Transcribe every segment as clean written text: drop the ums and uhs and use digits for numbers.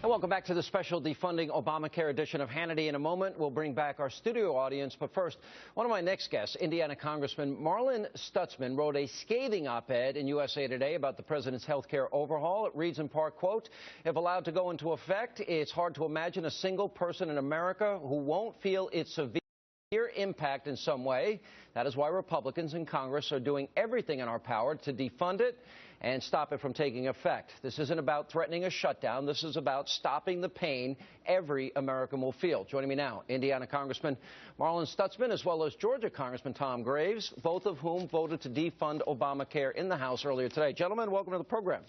And welcome back to the special Defunding ObamaCare edition of Hannity. In a moment, we'll bring back our studio audience. But first, one of my next guests, Indiana Congressman Marlin Stutzman, wrote a scathing op-ed in USA Today about the president's health care overhaul. It reads in part, quote, "If allowed to go into effect, it's hard to imagine a single person in America who won't feel its severe impact in some way. That is why Republicans in Congress are doing everything in our power to defund it and stop it from taking effect. This isn't about threatening a shutdown. This is about stopping the pain every American will feel." Joining me now, Indiana Congressman Marlin Stutzman, as well as Georgia Congressman Tom Graves, both of whom voted to defund Obamacare in the House earlier today. Gentlemen, welcome to the program.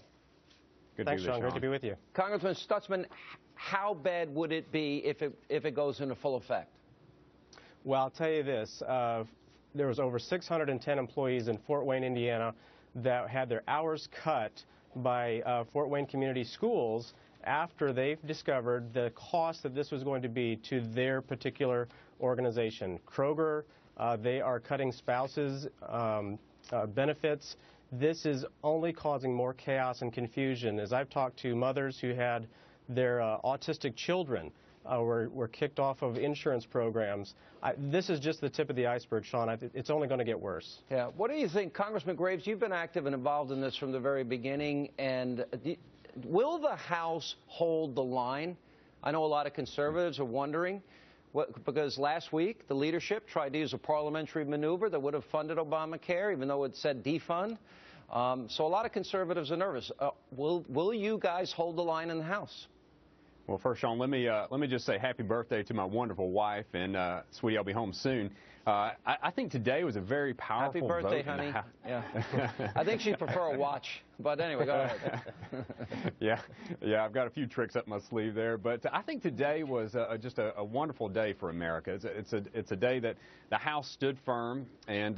Thanks, Sean. Great to be with you. Congressman Stutzman, how bad would it be if it goes into full effect? Well, I'll tell you this. There was over 610 employees in Fort Wayne, Indiana, that had their hours cut by Fort Wayne Community Schools after they've discovered the cost that this was going to be to their particular organization. Kroger, they are cutting spouses' benefits. This is only causing more chaos and confusion. As I've talked to mothers who had their autistic children were kicked off of insurance programs. This is just the tip of the iceberg, Sean. It's only going to get worse. Yeah. What do you think, Congressman Graves? You've been active and involved in this from the very beginning. And will the House hold the line? I know a lot of conservatives are wondering, because last week the leadership tried to use a parliamentary maneuver that would have funded Obamacare, even though it said defund. So a lot of conservatives are nervous. Will you guys hold the line in the House? Well, first, Sean, let me just say happy birthday to my wonderful wife, and sweetie, I'll be home soon. I think today was a very powerful vote. Happy birthday, honey. Yeah. I think she'd prefer a watch, but anyway, go ahead. Yeah, I've got a few tricks up my sleeve there, but I think today was just a wonderful day for America. It's a day that the House stood firm and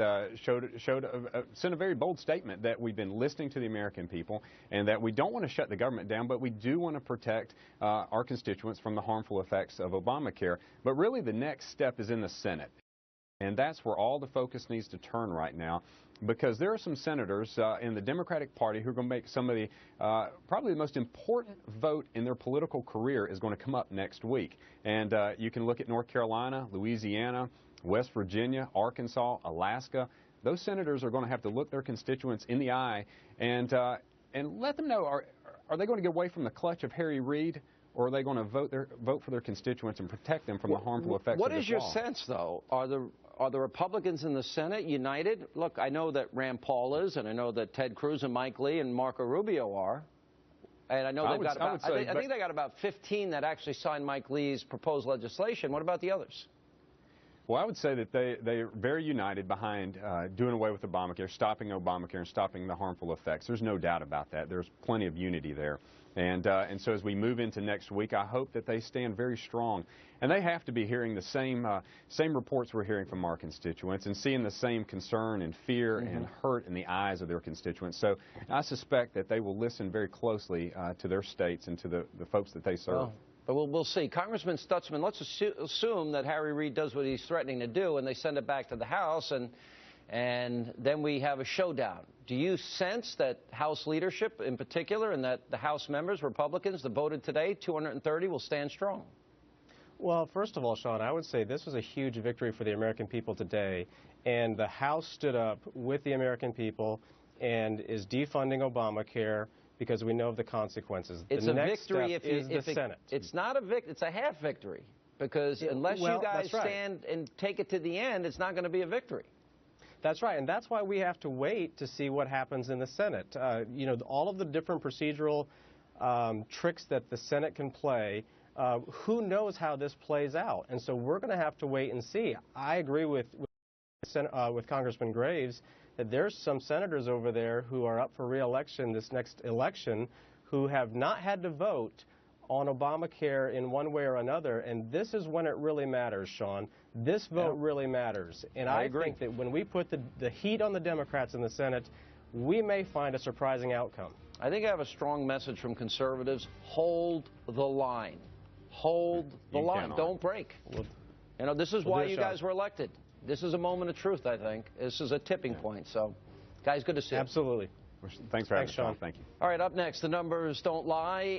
sent a very bold statement that we've been listening to the American people and that we don't want to shut the government down, but we do want to protect our constituents from the harmful effects of Obamacare. But really, the next step is in the Senate. And that's where all the focus needs to turn right now, because there are some senators in the Democratic Party who are going to make some of the probably the most important vote in their political career is going to come up next week. And you can look at North Carolina, Louisiana, West Virginia, Arkansas, Alaska. Those senators are going to have to look their constituents in the eye and let them know, are they going to get away from the clutch of Harry Reid? Or are they going to vote for their constituents and protect them from the harmful effects of this law? What is your sense, though? Are the Republicans in the Senate united? Look, I know that Rand Paul is, and I know that Ted Cruz and Mike Lee and Marco Rubio are. And I know I think they got about 15 that actually signed Mike Lee's proposed legislation. What about the others? Well, I would say that they are very united behind doing away with Obamacare, stopping Obamacare, and stopping the harmful effects. There's no doubt about that. There's plenty of unity there. And so as we move into next week, I hope that they stand very strong. And they have to be hearing the same reports we're hearing from our constituents and seeing the same concern and fear and hurt in the eyes of their constituents. So I suspect that they will listen very closely to their states and to the folks that they serve. Oh. But we'll see. Congressman Stutzman, let's assume that Harry Reid does what he's threatening to do and they send it back to the House and then we have a showdown. Do you sense that House leadership in particular and that the House members, Republicans, that voted today, 230, will stand strong? Well, first of all, Sean, I would say this was a huge victory for the American people today. And the House stood up with the American people and is defunding Obamacare because we know of the consequences. It's the a next victory step if is the Senate. It's not a victory. It's a half victory because unless you guys stand and take it to the end, it's not going to be a victory. That's right, and that's why we have to wait to see what happens in the Senate. You know, all of the different procedural tricks that the Senate can play, who knows how this plays out? And so we're going to have to wait and see. I agree with Congressman Graves that there's some senators over there who are up for re-election this next election who have not had to vote on Obamacare in one way or another, and this is when it really matters, Sean. This vote really matters, and I think that when we put the heat on the Democrats in the Senate, we may find a surprising outcome. I think I have a strong message from conservatives. Hold the line. Hold the line. Don't break. You know, this is why you guys were elected. This is a moment of truth, I think. This is a tipping point. So, guys, good to see you. Absolutely. Thanks for having us, Sean. Thank you. All right, up next, the numbers don't lie.